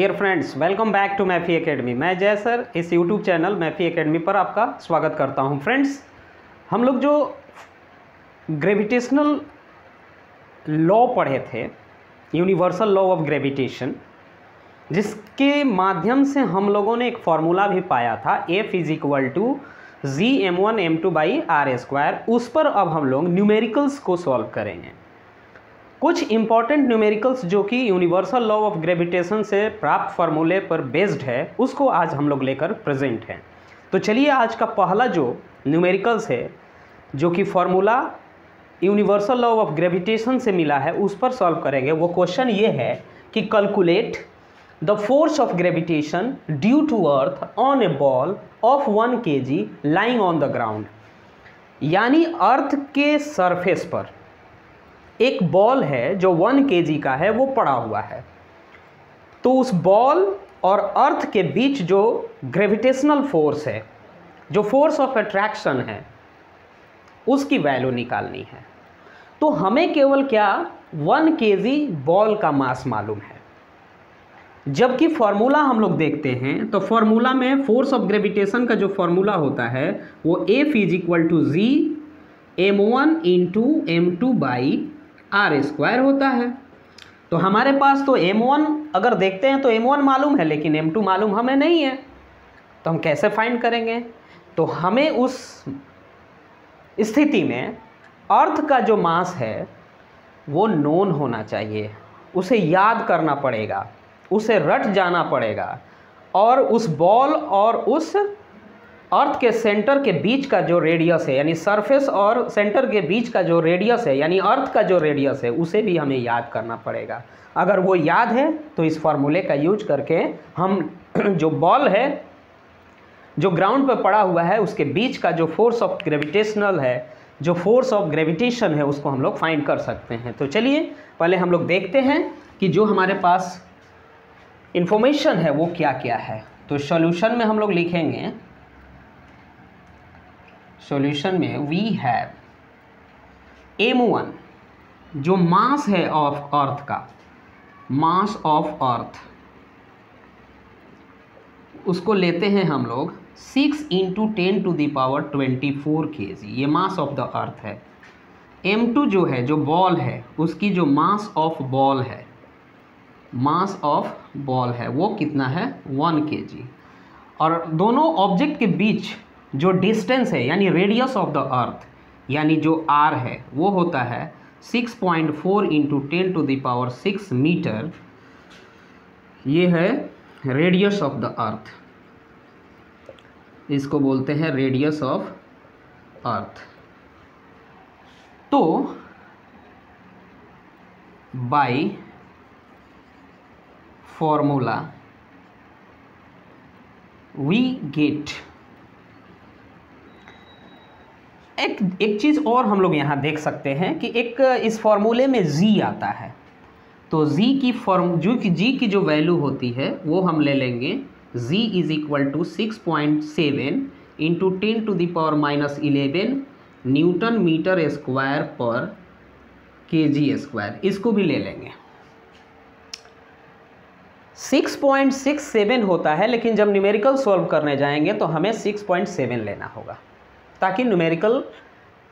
Dear friends, welcome back to मैफी academy. मैं Jay sir इस यूट्यूब चैनल मैफी एकेडमी पर आपका स्वागत करता हूं। फ्रेंड्स, हम लोग जो ग्रेविटेशनल लॉ पढ़े थे, यूनिवर्सल लॉ ऑफ ग्रेविटेशन, जिसके माध्यम से हम लोगों ने एक फार्मूला भी पाया था F = gm1m2/r², उस पर अब हम लोग न्यूमेरिकल्स को सॉल्व करेंगे। कुछ इंपॉर्टेंट न्यूमेरिकल्स जो कि यूनिवर्सल लॉ ऑफ ग्रेविटेशन से प्राप्त फार्मूले पर बेस्ड है, उसको आज हम लोग लेकर प्रेजेंट हैं। तो चलिए, आज का पहला जो न्यूमेरिकल्स है जो कि formula universal law of gravitation से मिला है, उस पर सॉल्व करेंगे। वो क्वेश्चन ये है कि calculate the force of gravitation due to earth on a ball of 1 kg lying on the ground. यानी अर्थ के सरफेस पर एक बॉल है जो 1 kg का है, वो पड़ा हुआ है। तो उस बॉल और अर्थ के बीच जो ग्रेविटेशनल फोर्स है, जो फोर्स ऑफ अट्रैक्शन है, उसकी वैल्यू निकालनी है। तो हमें केवल क्या 1 kg बॉल का मास मालूम है, जबकि फॉर्मूला हम लोग देखते हैं तो फॉर्मूला में फोर्स ऑफ ग्रेविटेशन का जो फॉर्मूला होता है वो F = gm1m2/r² होता है। तो हमारे पास तो m1 अगर देखते हैं तो m1 मालूम है, लेकिन m2 मालूम हमें नहीं है। तो हम कैसे फाइंड करेंगे? तो हमें उस स्थिति में अर्थ का जो मास है वो नोन होना चाहिए, उसे याद करना पड़ेगा, उसे रट जाना पड़ेगा। और उस बॉल और उस अर्थ के सेंटर के बीच का जो रेडियस है, यानी सरफेस और सेंटर के बीच का जो रेडियस है, यानी अर्थ का जो रेडियस है, उसे भी हमें याद करना पड़ेगा। अगर वो याद है तो इस फार्मूले का यूज करके हम जो बॉल है जो ग्राउंड पर पड़ा हुआ है, उसके बीच का जो फोर्स ऑफ ग्रेविटेशनल है, जो फोर्स ऑफ ग्रेविटेशन है, उसको हम लोग फाइंड कर सकते हैं। तो चलिए पहले हम लोग देखते हैं कि जो हमारे पास इंफॉर्मेशन है वो क्या क्या है। तो सॉल्यूशन में हम लोग लिखेंगे, सॉल्यूशन में वी हैव m1 जो मास है ऑफ अर्थ का, मास ऑफ अर्थ, उसको लेते हैं हम लोग 6 × 10⁻24 kg, ये मास ऑफ द अर्थ है। m2 जो है, जो बॉल है, उसकी जो मास ऑफ बॉल है, मास ऑफ बॉल है वो कितना है 1 kg। और दोनों ऑब्जेक्ट के बीच जो डिस्टेंस है, यानी रेडियस ऑफ द अर्थ, यानी जो r है, वो होता है 6.4 × 10⁻6 मीटर। ये है रेडियस ऑफ द अर्थ, इसको बोलते हैं रेडियस ऑफ अर्थ। तो बाय फॉर्मूला वी गेट एक चीज़ और हम लोग यहाँ देख सकते हैं कि एक इस फॉर्मूले में g आता है। तो g की g की जो वैल्यू होती है वो हम ले लेंगे g = 6.7 × 10⁻11 न्यूटन मीटर स्क्वायर पर kg²। इसको भी ले लेंगे। 6.67 होता है, लेकिन जब न्यूमेरिकल सॉल्व करने जाएंगे तो हमें 6.7 लेना होगा, ताकि न्यूमेरिकल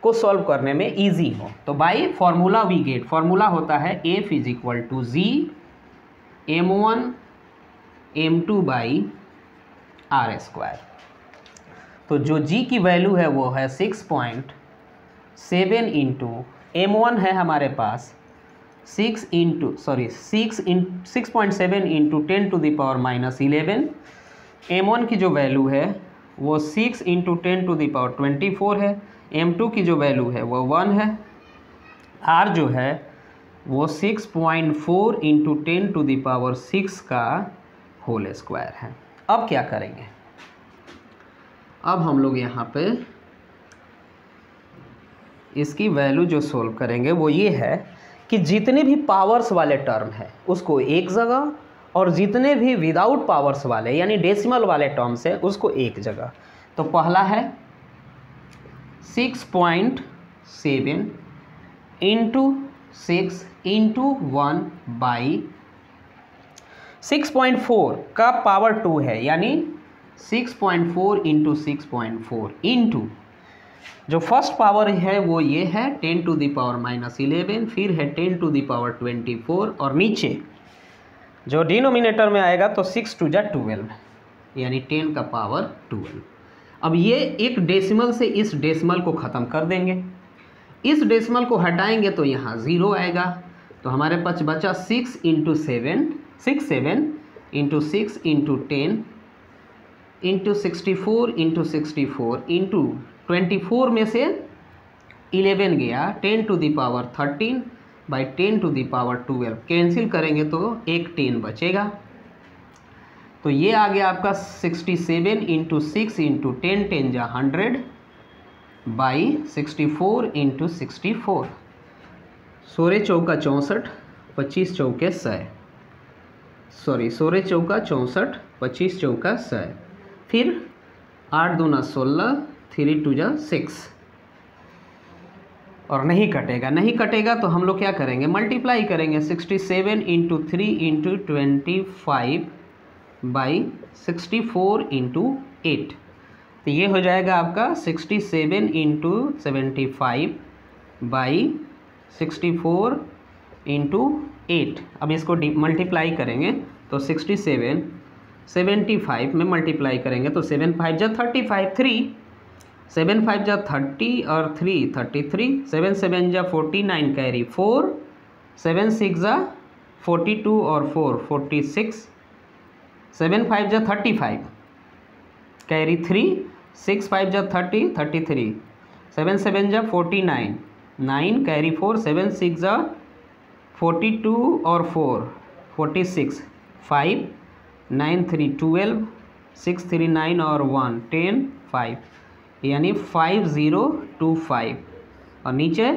को सॉल्व करने में इजी हो। तो by formula we get, formula होता है F = gm1m2/r²। तो जो g की वैल्यू है वो है 6.7 × m1 है हमारे पास 6.7 × 10⁻11। m1 की जो वैल्यू है वो 6 × 10⁻24 है। m2 की जो वैल्यू है वो 1 है। r जो है वो 6.4 × 10⁻6 का होल स्क्वायर है। अब क्या करेंगे? अब हम लोग यहाँ पे इसकी वैल्यू जो सोल्व करेंगे वो ये है कि जितने भी पावर्स वाले टर्म है उसको एक जगह, और जितने भी विदाउट पावर्स वाले यानी डेसिमल वाले टर्म्स है उसको एक जगह। तो पहला है 6.7 × 6 × 1/6 6.4 का पावर 2 है, यानी 6.4 इंटू 6.4 इंटू जो फर्स्ट पावर है वो ये है 10 टू द पावर -11, फिर है 10 टू द पावर 24 और नीचे जो डिनोमिनेटर में आएगा तो 6 टू जा 12 यानी 10 का पावर 12। अब ये एक डेसिमल से इस डेसिमल को ख़त्म कर देंगे, इस डेसिमल को हटाएंगे तो यहाँ 0 आएगा, तो हमारे पास बचा 6 into 7 into 6 into 10 into 64 into 64 into 24 में से 11 गया, 10 to the power 13 by 10 to the power 12 cancel करेंगे तो एक 10 बचेगा, तो ये आ गया आपका 67 इंटू 6 इंटू 10 10 जा 100 बाई 64 इंटू 64, 16 चौका 64, 25 चौके 100, सॉरी 16 चौका 64, 25 चौका 100, फिर 8 दूना 16, 3 2 जा 6 और नहीं कटेगा तो हम लोग क्या करेंगे, मल्टीप्लाई करेंगे 67 इंटू 3 इंटू 25 बाई 64 इंटू 8, तो ये हो जाएगा आपका 67 इंटू 75 बाई 64 इंटू 8। अब इसको मल्टीप्लाई करेंगे तो 67 75 में मल्टीप्लाई करेंगे तो 7 5 जा 35, 3 7 5 जा 30 और 3 33, 7 7 जा 49 कैरी 4, 7 6 जा 42 और 4 46, 7 5 जा 35 कैरी 3, 6 5 जा 30 33, 7 7 जा 49 9 कैरी 4, 7 6 जा 42 और 4 46, 5 9 3 12, 6 3 9 और 1 10 5 यानी 5025 और नीचे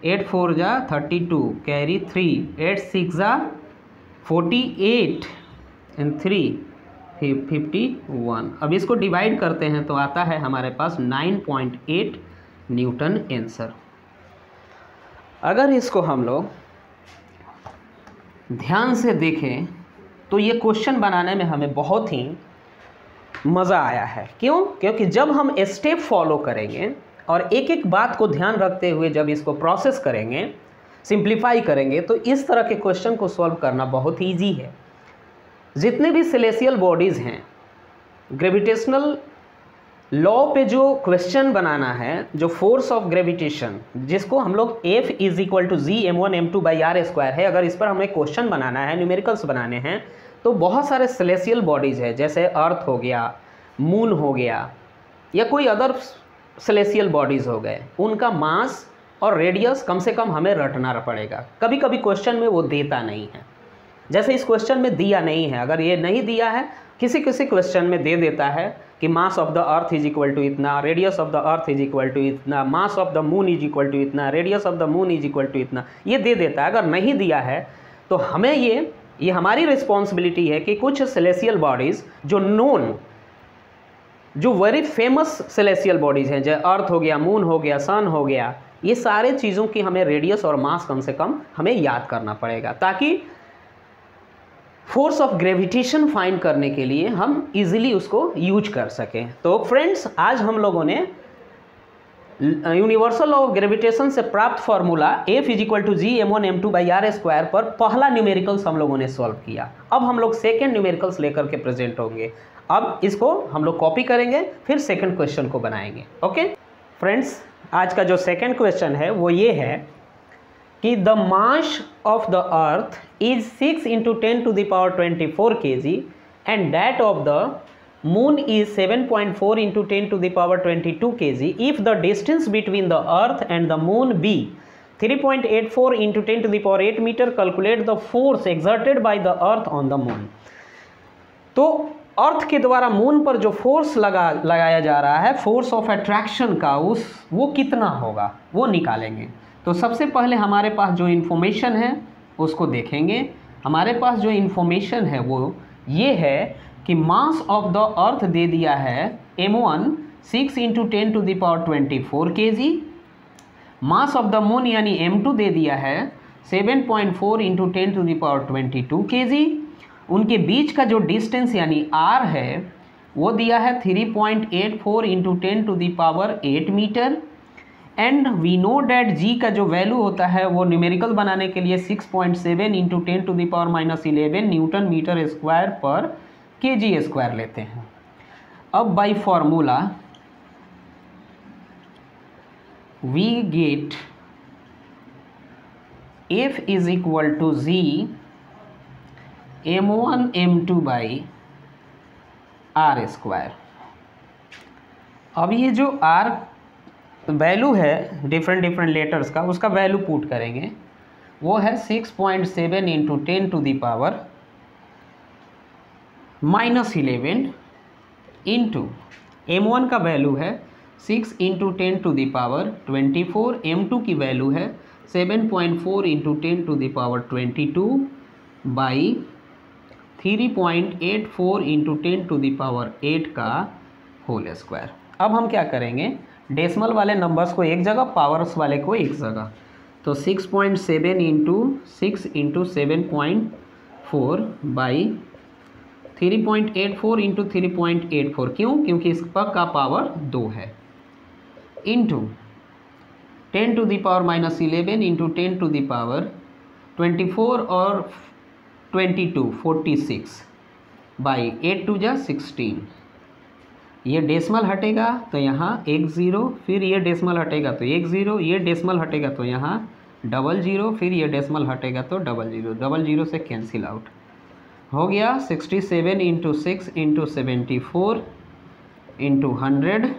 8 4 जा 32 कैरी 3, 8 6 जा 48 एंड 3 51। अब इसको डिवाइड करते हैं तो आता है हमारे पास 9.8 न्यूटन आंसर। अगर इसको हम लोग ध्यान से देखें तो ये क्वेश्चन बनाने में हमें बहुत ही मज़ा आया है। क्यों? क्योंकि जब हम स्टेप फॉलो करेंगे और एक एक बात को ध्यान रखते हुए जब इसको प्रोसेस करेंगे, सिंप्लीफाई करेंगे, तो इस तरह के क्वेश्चन को सॉल्व करना बहुत ईजी है। जितने भी सेलेसियल बॉडीज़ हैं, ग्रेविटेशनल लॉ पे जो क्वेश्चन बनाना है, जो फोर्स ऑफ ग्रेविटेशन जिसको हम लोग F = G m1m2/r² है, अगर इस पर हमें क्वेश्चन बनाना है, न्यूमेरिकल्स बनाने हैं, तो बहुत सारे सेलेसियल बॉडीज़ है, जैसे अर्थ हो गया, मून हो गया, या कोई अदर सेलेसियल बॉडीज़ हो गए, उनका मास और रेडियस कम से कम हमें रटना पड़ेगा। कभी कभी क्वेश्चन में वो देता नहीं है, जैसे इस क्वेश्चन में दिया नहीं है। अगर ये नहीं दिया है, किसी किसी क्वेश्चन में दे देता है कि मास ऑफ द अर्थ = इतना, रेडियस ऑफ द अर्थ = इतना, मास ऑफ द मून = इतना, रेडियस ऑफ द मून = इतना, ये दे देता है। अगर नहीं दिया है तो हमें ये हमारी रिस्पॉन्सिबिलिटी है कि कुछ सेलेसियल बॉडीज़ जो नोन, जो वेरी फेमस सेलेसियल बॉडीज़ हैं, जैसे अर्थ हो गया, मून हो गया, सन हो गया, ये सारे चीज़ों की हमें रेडियस और मास कम से कम हमें याद करना पड़ेगा, ताकि फोर्स ऑफ ग्रेविटेशन फाइंड करने के लिए हम इजीली उसको यूज कर सकें। तो फ्रेंड्स, आज हम लोगों ने यूनिवर्सल लॉ ऑफ ग्रेविटेशन से प्राप्त फार्मूला F = G m1m2/r² पर पहला न्यूमेरिकल्स हम लोगों ने सॉल्व किया। अब हम लोग सेकेंड न्यूमेरिकल्स लेकर के प्रेजेंट होंगे। अब इसको हम लोग कॉपी करेंगे, फिर सेकेंड क्वेश्चन को बनाएंगे। ओके फ्रेंड्स, आज का जो सेकेंड क्वेश्चन है वो ये है कि the mass of the earth is 6 × 10⁻24 kg and that of the moon is 7.4 × 10⁻22 kg if the distance between the earth and the moon be 3.84 × 10⁸ meter, calculate the force exerted by the earth on the moon। तो अर्थ के द्वारा moon पर जो force लगाया जा रहा है, force of attraction का, वो कितना होगा वो निकालेंगे। तो सबसे पहले हमारे पास जो इन्फॉर्मेशन है उसको देखेंगे। हमारे पास जो इन्फॉर्मेशन है वो ये है कि मास ऑफ द अर्थ दे दिया है m1 6 × 10⁻24 kg, mass of the moon यानी m2 दे दिया है 7.4 × 10⁻22 kg, उनके बीच का जो डिस्टेंस यानी r है वो दिया है 3.84 into 10⁸ metre. And we know that g का जो वैल्यू होता है वो न्यूमेरिकल बनाने के लिए 6.7 इंटू 10⁻11 न्यूटन मीटर स्क्वायर पर kg स्क्वायर लेते हैं। अब by formula we get F is equal to g m1 m2 by r square. अब ये जो r वैल्यू है डिफरेंट लेटर्स का, उसका वैल्यू पुट करेंगे, वो है 6.7 इंटू 10⁻11 इंटू m1 का वैल्यू है 6 इंटू 10⁻24, m2 की वैल्यू है 7.4 इंटू 10⁻22 बाई 3.84 इंटू 10⁻8 का होल स्क्वायर। अब हम क्या करेंगे, डेसिमल वाले नंबर्स को एक जगह, पावर्स वाले को एक जगह। तो 6.7 इंटू 6 इंटू 7.4 बाई 3.84 इंटू 3.84, क्यों? क्योंकि इस पर का पावर 2 है, इंटू 10⁻11 इंटू 10⁻24 और 22 46 बाई 8 2 जा 16। ये डेसिमल हटेगा तो यहाँ 1 0, फिर ये डेसिमल हटेगा तो 1 0, ये डेसिमल हटेगा तो यहाँ 0 0, फिर ये डेसिमल हटेगा तो 0 0, 0 0 से कैंसिल आउट हो गया। 67 into 6 into 74 into 100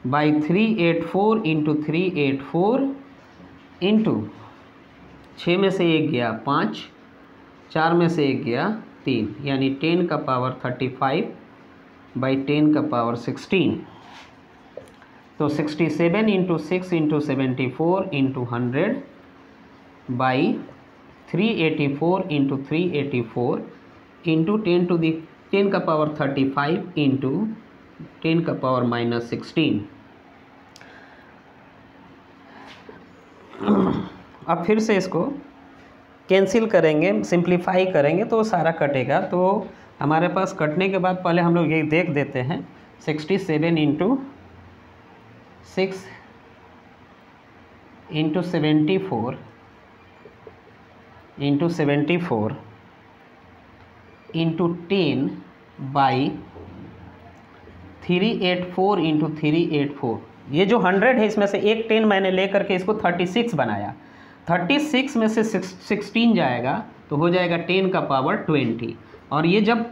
by 384 into 384 into 6 में से 1 गया 5, 4 में से 1 गया 3, यानी 10 का पावर 35 बाई 10 का पावर 16। तो 67 into 6 into 74 into 100 by 384 into 384 into 10 का पावर 35 इंटू 10 का पावर -16। अब फिर से इसको कैंसिल करेंगे, सिंप्लीफाई करेंगे तो सारा कटेगा। तो हमारे पास कटने के बाद पहले हम लोग ये देख देते हैं, 67 into 6 into 74 into 74 into 10 by 384 into 384। ये जो 100 है इसमें से एक 10 मैंने ले करके इसको 36 बनाया, 36 में से 16 जाएगा तो हो जाएगा 10 का पावर 20। और ये जब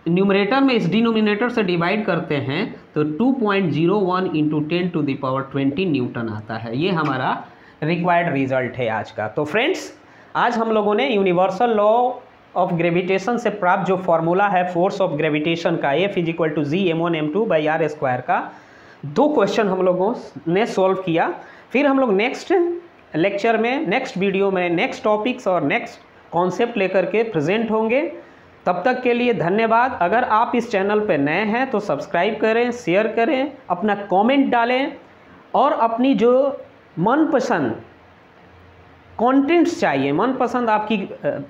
न्यूमरेटर में इस डिनोमिनेटर से डिवाइड करते हैं तो 2.01 इंटू 10⁻20 न्यूटन आता है। ये हमारा रिक्वायर्ड रिजल्ट है आज का। तो फ्रेंड्स, आज हम लोगों ने यूनिवर्सल लॉ ऑफ ग्रेविटेशन से प्राप्त जो फॉर्मूला है फोर्स ऑफ ग्रेविटेशन का, F is equal to G m1 m2 by r square का 2 क्वेश्चन हम लोगों ने सॉल्व किया। फिर हम लोग नेक्स्ट लेक्चर में, नेक्स्ट वीडियो में नेक्स्ट टॉपिक्स और नेक्स्ट कॉन्सेप्ट लेकर के प्रेजेंट होंगे। तब तक के लिए धन्यवाद। अगर आप इस चैनल पर नए हैं तो सब्सक्राइब करें, शेयर करें, अपना कमेंट डालें और अपनी जो मनपसंद कंटेंट्स चाहिए, मनपसंद आपकी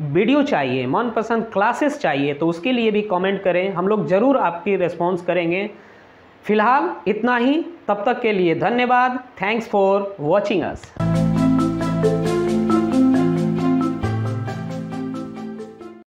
वीडियो चाहिए, मनपसंद क्लासेस चाहिए तो उसके लिए भी कमेंट करें, हम लोग ज़रूर आपकी रिस्पॉन्स करेंगे। फिलहाल इतना ही, तब तक के लिए धन्यवाद। Thanks for watching us.